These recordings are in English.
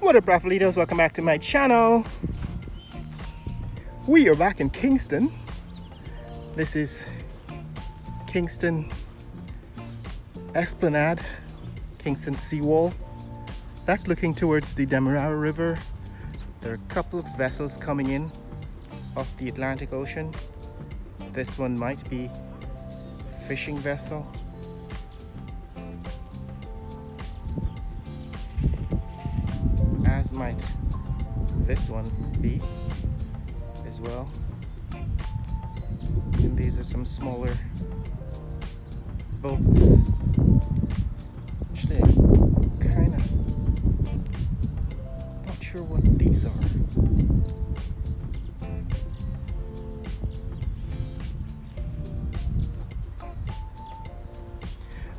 What up, Raffalitos? Welcome back to my channel. We are back in Kingston. This is Kingston Esplanade, Kingston seawall. That's looking towards the Demerara River. There are a couple of vessels coming in off the Atlantic Ocean. This one might be a fishing vessel. As might this one be as well. And these are some smaller boats. Actually, kind of not sure what these are.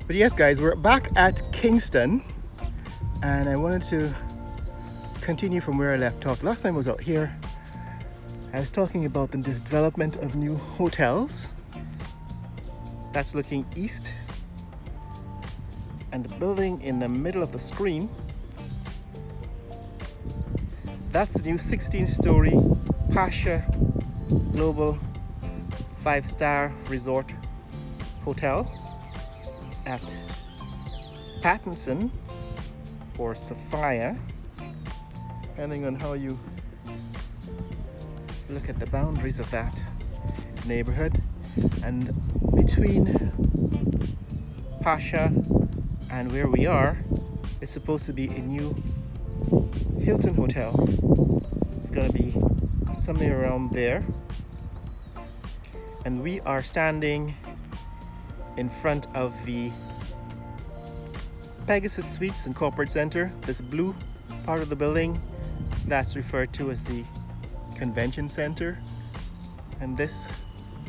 But yes, guys, we're back at Kingston, and I wanted to continue from where I left off. Last time I was out here, I was talking about the development of new hotels. That's looking east, and the building in the middle of the screen, that's the new 16-story Pasha Global 5-star resort hotel at Pattinson or Sophia, depending on how you look at the boundaries of that neighborhood. And between Pasha and where we are is supposed to be a new Hilton hotel. It's going to be somewhere around there, and we are standing in front of the Pegasus Suites and Corporate Center. This blue part of the building, that's referred to as the Convention Center, and this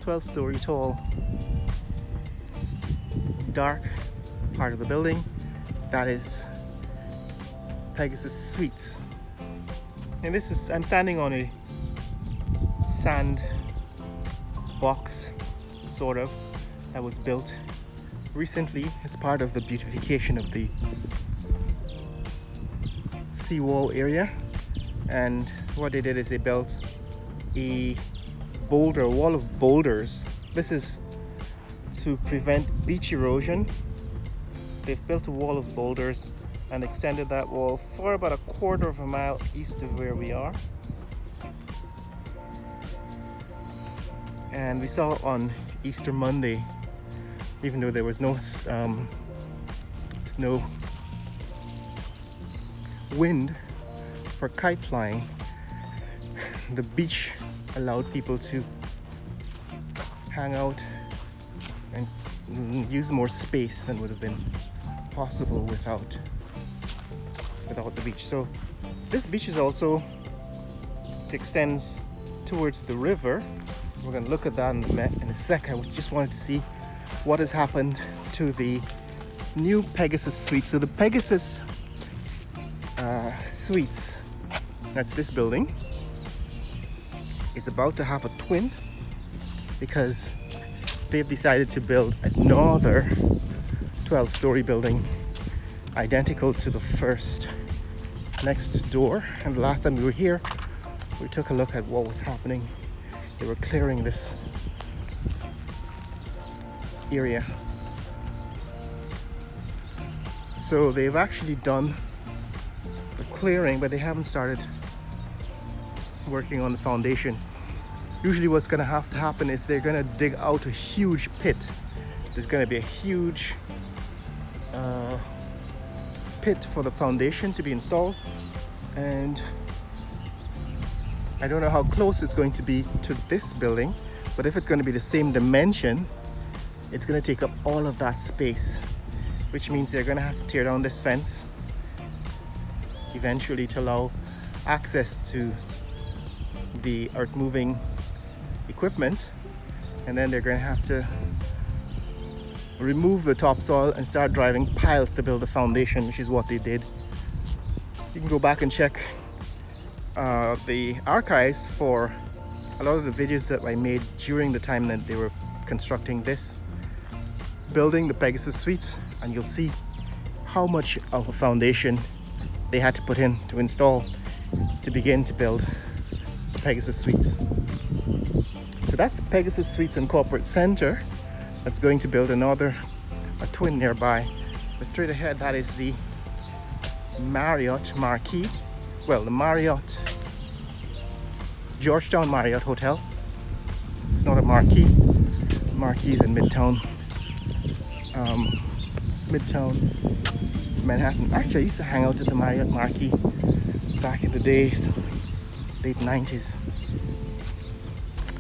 12-story tall dark part of the building, that is Pegasus Suites. And this is, I'm standing on a sand box, sort of, that was built recently as part of the beautification of the seawall area. And what they did is they built a wall of boulders. This is to prevent beach erosion. They've built a wall of boulders and extended that wall for about a quarter of a mile east of where we are. And we saw on Easter Monday, even though there was no wind for kite flying, the beach allowed people to hang out and use more space than would have been possible without the beach. So this beach is also, it extends towards the river. We're going to look at that in a sec. I just wanted to see what has happened to the new Pegasus Suites. So the Pegasus Suites, that's this building, is about to have a twin because they've decided to build another 12-story building identical to the first next door. And the last time we were here, we took a look at what was happening. They were clearing this area. So they've actually done the clearing, but they haven't started working on the foundation. Usually what's going to have to happen is they're going to dig out a huge pit. There's going to be a huge pit for the foundation to be installed, and I don't know how close it's going to be to this building, but if it's going to be the same dimension, it's going to take up all of that space, which means they're going to have to tear down this fence eventually to allow access to the earth moving equipment, and then they're going to have to remove the topsoil and start driving piles to build the foundation, which is what they did. You can go back and check the archives for a lot of the videos that I made during the time that they were constructing this building, the Pegasus Suites, and you'll see how much of a foundation they had to put in to install to begin to build Pegasus Suites. So that's Pegasus Suites and Corporate Center. That's going to build a twin nearby. But straight ahead, that is the Marriott Marquis. Well, the Marriott, Georgetown Marriott Hotel. It's not a Marquis. Marquis is in Midtown. Midtown Manhattan. Actually, I used to hang out at the Marriott Marquis back in the days, late 90s.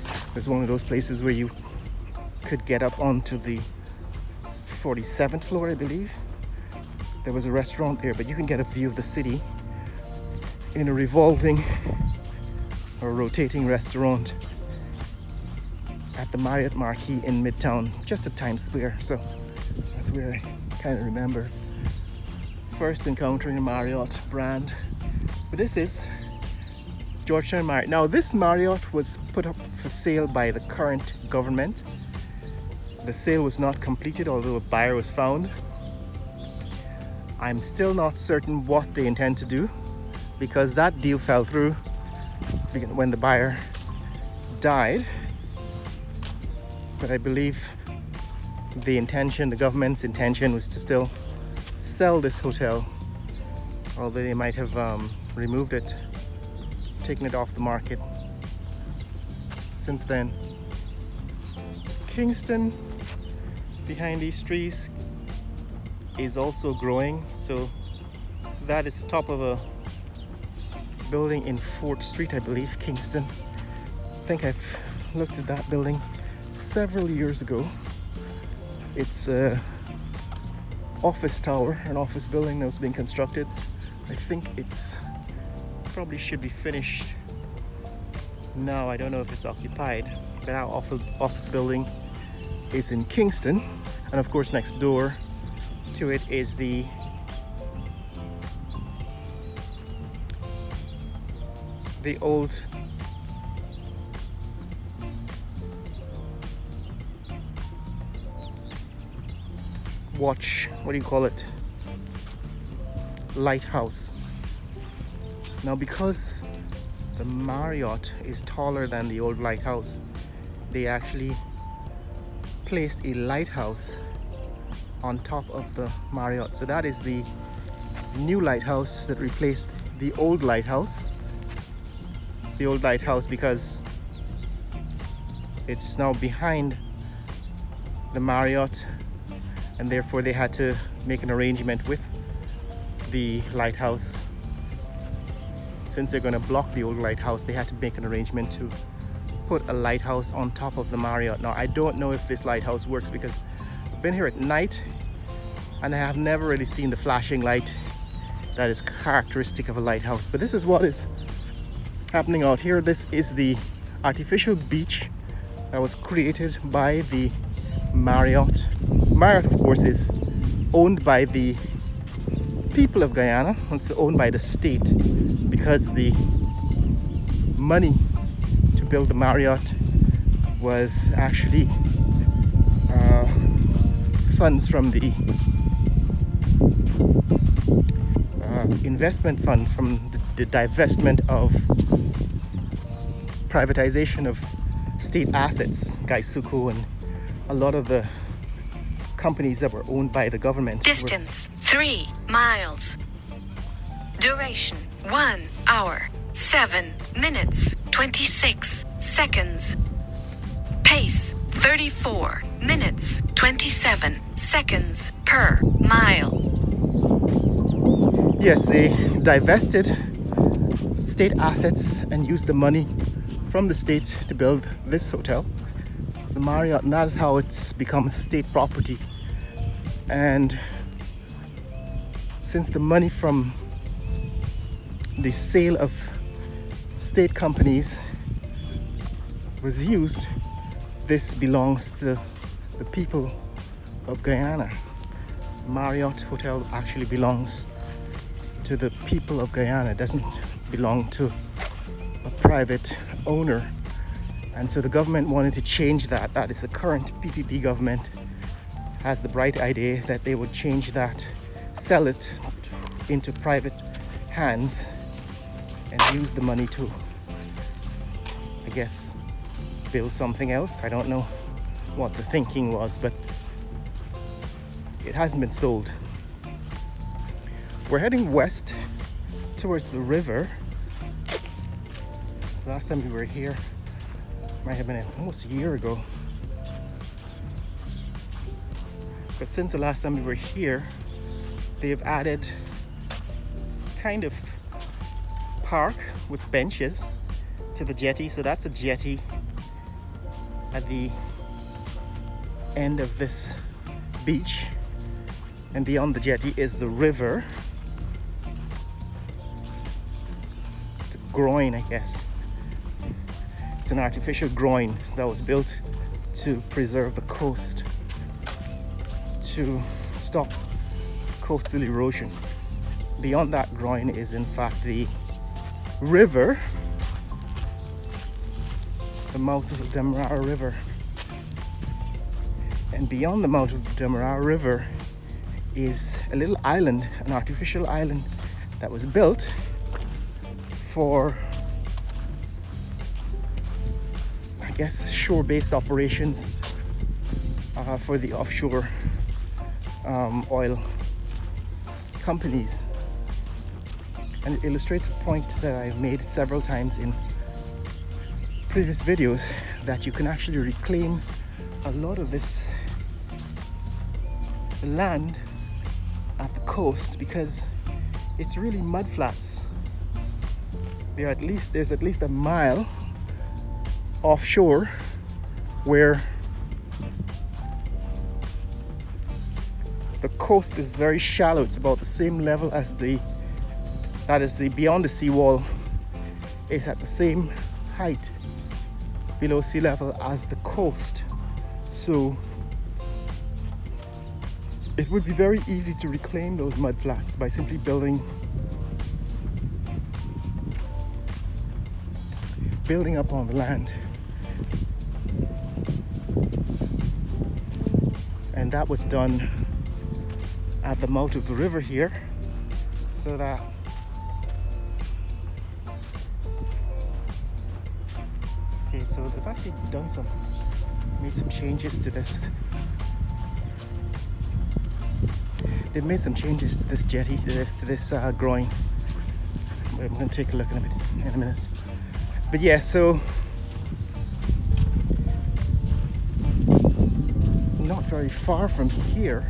It was one of those places where you could get up onto the 47th floor, I believe. There was a restaurant there, but you can get a view of the city in a revolving or rotating restaurant at the Marriott Marquis in Midtown, just at Times Square. So that's where I kind of remember first encountering a Marriott brand. But this is Georgetown Marriott. Now this Marriott was put up for sale by the current government. The sale was not completed, although a buyer was found. I'm still not certain what they intend to do, because that deal fell through when the buyer died. But I believe the government's intention was to still sell this hotel, although they might have removed it, taken it off the market since then. Kingston, behind these trees, is also growing. So that is top of a building in 4th Street, I believe, Kingston. I think I've looked at that building several years ago. It's a office tower, an office building that was being constructed. I think it's probably should be finished now. I don't know if it's occupied, but our office building is in Kingston, and of course next door to it is the old lighthouse. Now, because the Marriott is taller than the old lighthouse, they actually placed a lighthouse on top of the Marriott. So that is the new lighthouse that replaced the old lighthouse. The old lighthouse, because it's now behind the Marriott, and therefore they had to make an arrangement with the lighthouse. Since they're going to block the old lighthouse, they had to make an arrangement to put a lighthouse on top of the Marriott. Now, I don't know if this lighthouse works, because I've been here at night and I have never really seen the flashing light that is characteristic of a lighthouse. But this is what is happening out here. This is the artificial beach that was created by the Marriott. Marriott, of course, is owned by the people of Guyana. It's owned by the state, because the money to build the Marriott was actually funds from the investment fund from the divestment of privatization of state assets, Gaisuku, and a lot of the companies that were owned by the government. Distance 3 miles. Duration 1 hour 7 minutes 26 seconds. Pace 34 minutes 27 seconds per mile. Yes, they divested state assets and used the money from the state to build this hotel, the Marriott, and that is how it's become state property. And since the money from the sale of state companies was used, this belongs to the people of Guyana. Marriott Hotel actually belongs to the people of Guyana. It doesn't belong to a private owner. And so the government wanted to change that. That is, the current PPP government has the bright idea that they would change that, sell it into private hands and use the money to, I guess, build something else. I don't know what the thinking was, but it hasn't been sold. We're heading west towards the river. The last time we were here might have been almost a year ago. But since the last time we were here, they've added kind of park with benches to the jetty. So that's a jetty at the end of this beach, and beyond the jetty is the river. It's a groin, I guess. It's an artificial groin that was built to preserve the coast, to stop coastal erosion. Beyond that groin is in fact the river, the mouth of the Demerara River. And beyond the mouth of the Demerara River is a little island, an artificial island that was built for, I guess, shore-based operations for the offshore oil companies. And it illustrates a point that I've made several times in previous videos, that you can actually reclaim a lot of this land at the coast, because it's really mud flats. There's at least a mile offshore where the coast is very shallow. It's about the same level as beyond the seawall is at the same height below sea level as the coast. So it would be very easy to reclaim those mud flats by simply building up on the land. And that was done at the mouth of the river here, so that so they've actually made some changes to this. They've made some changes to this jetty, to this groin. I'm going to take a look in a minute. But yeah, so not very far from here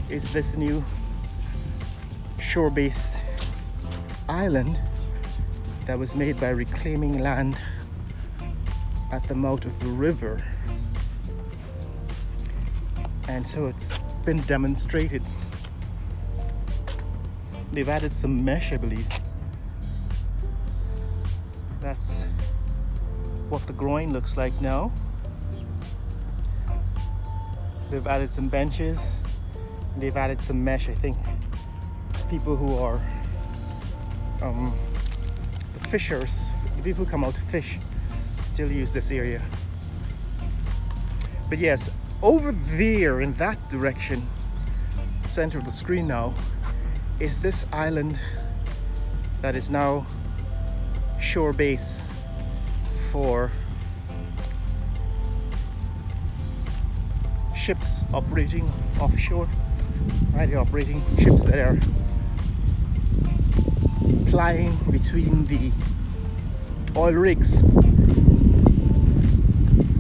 is this new shore-based island that was made by reclaiming land at the mouth of the river. And so it's been demonstrated. They've added some mesh, I believe. That's what the groin looks like now. They've added some benches. They've added some mesh. I think people who are the fishers, the people who come out to fish, still use this area. But yes, over there in that direction, center of the screen now, is this island that is now shore base for ships operating offshore, right? Operating ships that are plying between the oil rigs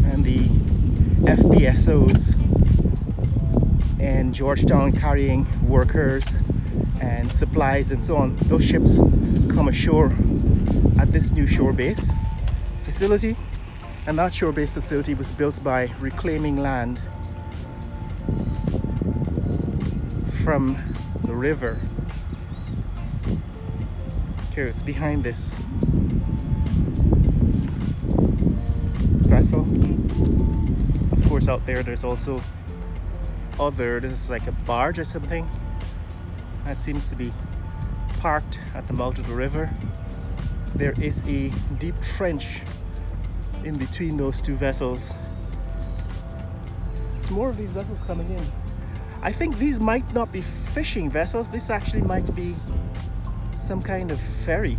and the FPSOs and Georgetown, carrying workers and supplies and so on. Those ships come ashore at this new shore base facility, and that shore base facility was built by reclaiming land from the river. Okay, it's behind this vessel. Of course, out there's also this is like a barge or something that seems to be parked at the mouth of the river. There is a deep trench in between those two vessels. There's more of these vessels coming in. I think these might not be fishing vessels. This actually might be some kind of ferry.